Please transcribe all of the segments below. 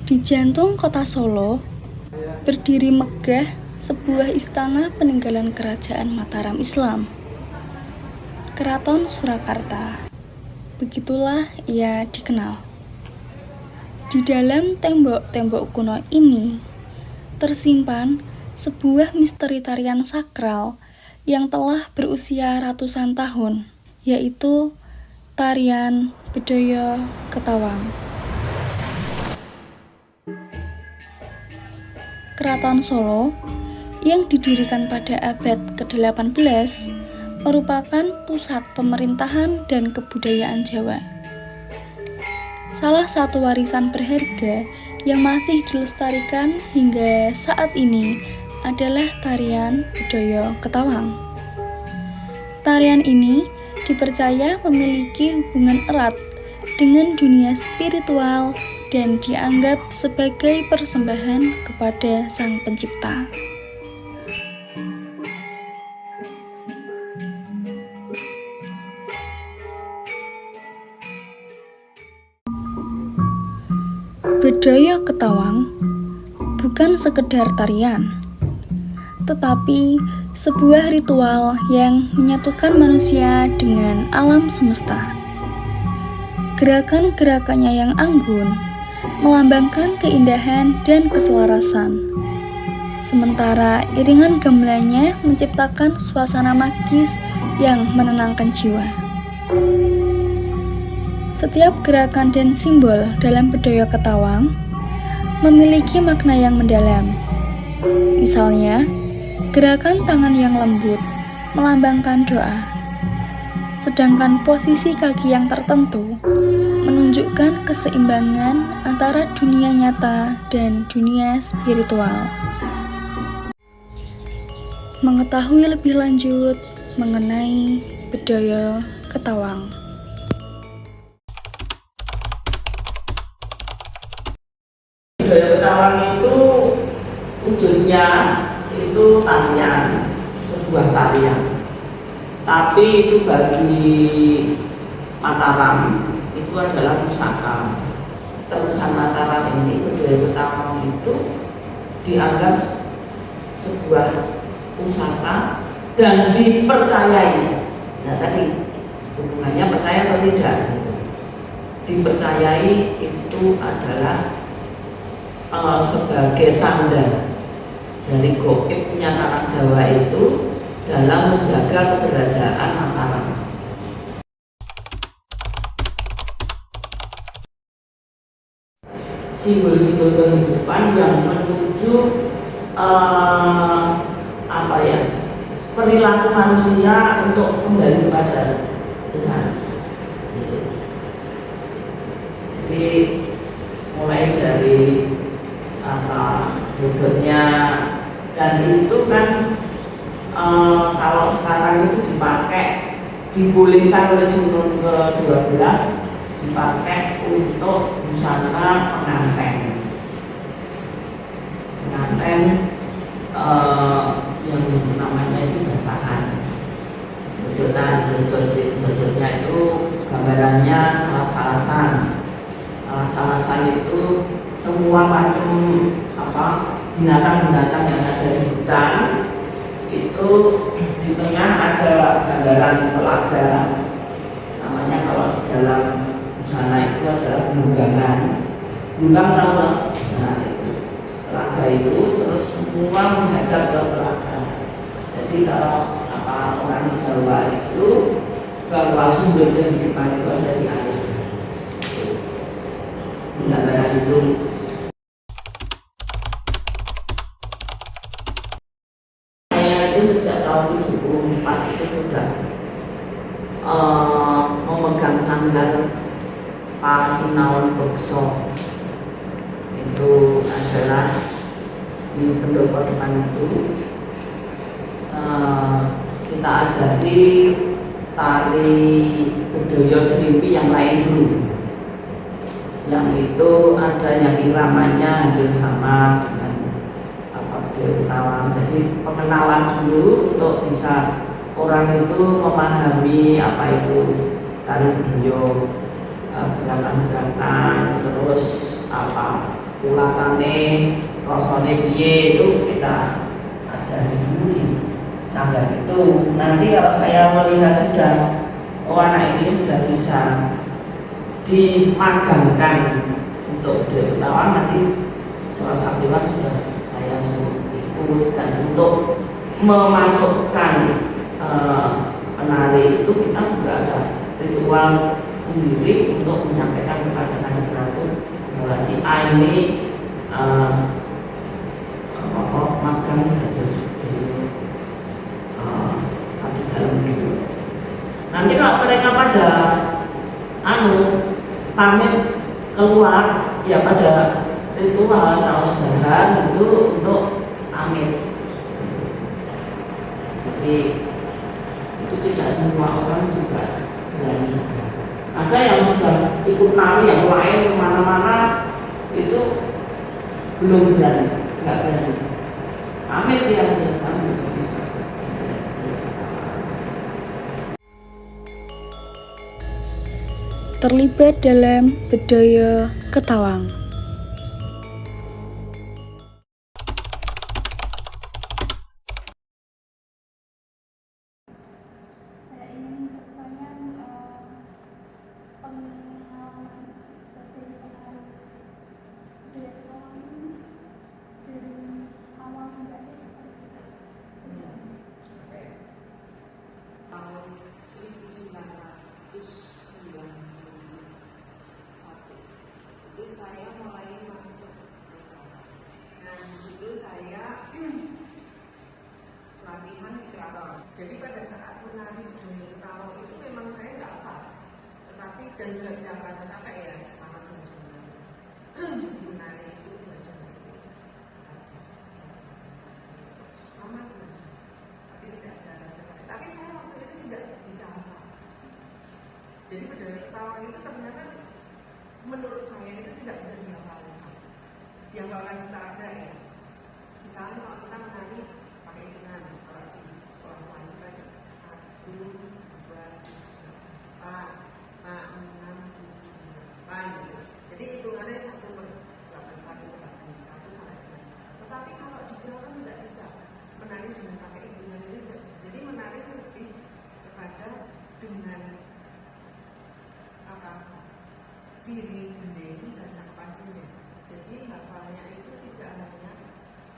Di jantung kota Solo, berdiri megah sebuah istana peninggalan kerajaan Mataram Islam, Keraton Surakarta. Begitulah ia dikenal. Di dalam tembok-tembok kuno ini, tersimpan sebuah misteri tarian sakral yang telah berusia ratusan tahun, yaitu tarian Bedhaya Ketawang. Keraton Solo yang didirikan pada abad ke-18 merupakan pusat pemerintahan dan kebudayaan Jawa. Salah satu warisan berharga yang masih dilestarikan hingga saat ini adalah tarian Bedhaya Ketawang. Tarian ini dipercaya memiliki hubungan erat dengan dunia spiritual dan dianggap sebagai persembahan kepada Sang Pencipta. Bedhaya Ketawang bukan sekedar tarian, tetapi sebuah ritual yang menyatukan manusia dengan alam semesta. Gerakan-gerakannya yang anggun melambangkan keindahan dan keselarasan. Sementara iringan gamelannya menciptakan suasana magis yang menenangkan jiwa. Setiap gerakan dan simbol dalam Bedhaya Ketawang memiliki makna yang mendalam. Misalnya, gerakan tangan yang lembut melambangkan doa, sedangkan posisi kaki yang tertentu menunjukkan keseimbangan antara dunia nyata dan dunia spiritual. Mengetahui lebih lanjut mengenai Bedhaya Ketawang. Bedhaya Ketawang itu wujudnya itu tarian, sebuah tarian. Tapi itu bagi Mataram itu adalah pusaka. Terusan Mataram ini, Bedhaya Ketawang itu dianggap sebuah pusaka dan dipercayai. Nah tadi hubungannya percaya atau tidak gitu. Dipercayai itu adalah sebagai tanda dari gaibnya tanah Jawa itu dalam menjaga keberadaan Mataram. Simbol-simbol kehidupan yang menuju perilaku manusia untuk kembali kepada Tuhan. Gitu. Jadi mulai dari bentuknya dan itu kan kalau sekarang itu dibolehkan oleh Sunan ke-12 dipakai untuk busana pengantin yang namanya itu basahan. Bentuknya itu gambarannya alas-alasan itu semua macam binatang-binatang yang ada di hutan itu di tengah ada gambaran telaga, namanya kalau di dalam busana itu adalah bulungan tahu. Nah itu telaga itu terus semua menghadap ke telaga. Jadi kalau orang Jawa itu bahwa sumber kehidupan itu ada di air. Gambaran itu sejak tahun 74 itu sudah memegang sanggar Pasinaon Bekso. Itu adalah di pendopo depan itu kita ajari tari budaya serimpi yang lain dulu. Yang itu ada yang iramanya hampir sama dengan Bedhaya Ketawang. Jadi pengenalan dulu untuk bisa orang itu memahami apa itu tari budaya, gerakan-gerakan, terus ulasane, rasane piye itu kita ajari dulu di sanggar itu. Nanti kalau saya melihat sudah anak ini sudah bisa dimagangkan untuk budaya Ketawang, nanti salah satunya sudah saya suruh ikut. Dan untuk memasukkan penari itu kita juga ada ritual sendiri untuk menyampaikan kepada Kanjeng Ratu bahwa si A ini magang dados abdi dalam dulu. Nanti kalau mereka pada pamit keluar ya pada ritual caos dahar itu untuk pamit. Jadi itu tidak semua orang juga berani. Ada yang sudah ikut nari yang lain kemana-mana itu belum berani, nggak berani. Pamit ya, kami bisa. Terlibat dalam budaya Ketawang. Saya ingin bertanya pengalaman sebagai penari budaya Ketawang ini dari awal sampai akhir seperti apa? Tahun 1991 itu saya mulai masuk ke Ketawang. Nah di situ saya latihan di keraton. Jadi pada saat menari budaya Ketawang itu memang saya nggak hafal, tetapi dan juga tidak merasa capek ya, semangat belajar. Jadi menari itu belajar semangat belajar, tapi tidak ada rasa capek. Tapi saya waktu itu tidak bisa hafal. Jadi budaya Ketawang itu ternyata menurut saya itu tidak bisa dihafalkan secara berat ya. Misalnya kalau kita menari pakai hitungan, kalau di sekolah mahasiswa 1, 2, 3, 4, 5, 6, 7, 8 gitu. Jadi hitungannya 1/8, 1/8 sampai 8. Tetapi kalau di keraton tidak bisa menari dengan pakai hitungan itu tidak. Jadi menari lebih kepada dengan diri gending dan cakapan sini. Jadi hafalnya itu tidak hanya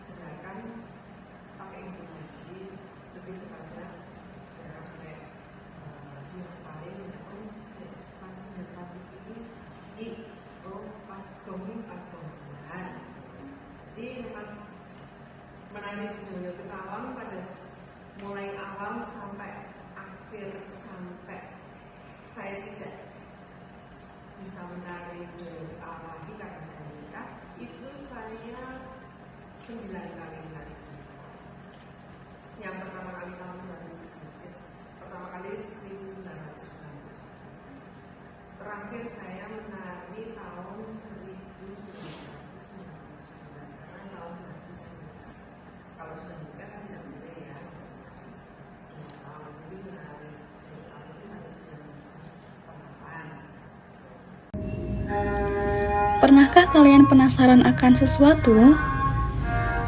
gerakan pakai hitungan, jadi lebih kepada gerakan kayak dihafalin pas dan pas ini pas gong sembilan. Jadi memang menari budaya Ketawang pada mulai awal sampai akhir, sampai saya tidak bisa menari budaya Ketawang lagi karena saya menikah, itu saya 9 kali menari. Yang pertama kali tahun 2000, pertama kali 1990. Terakhir saya menari tahun 1999 karena tahun 2000 kalau sudah menikah kan tidak boleh ya. Jadi menari dari tahun itu harus yang bisa pemahaman. Pernahkah kalian penasaran akan sesuatu?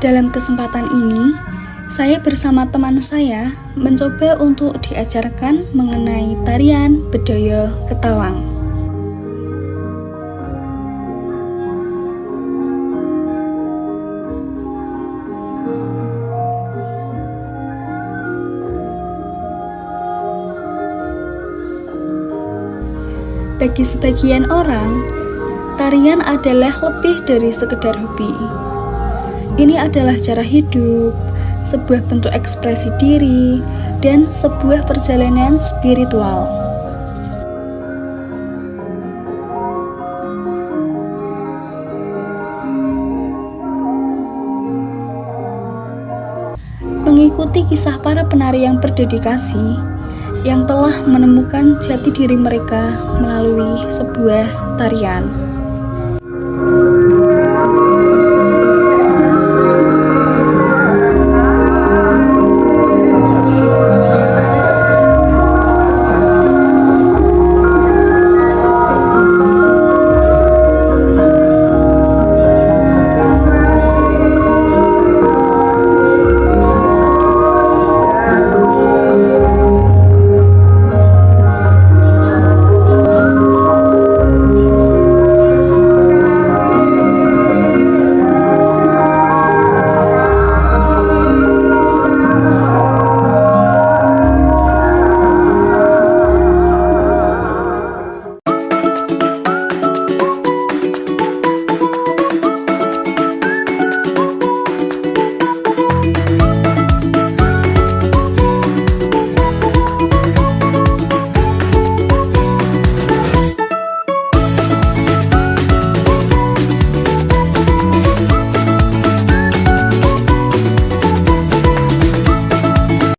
Dalam kesempatan ini, saya bersama teman saya mencoba untuk diajarkan mengenai tarian budaya Ketawang. Bagi sebagian orang, tarian adalah lebih dari sekedar hobi. Ini adalah cara hidup, sebuah bentuk ekspresi diri, dan sebuah perjalanan spiritual. Mengikuti kisah para penari yang berdedikasi, yang telah menemukan jati diri mereka melalui sebuah tarian.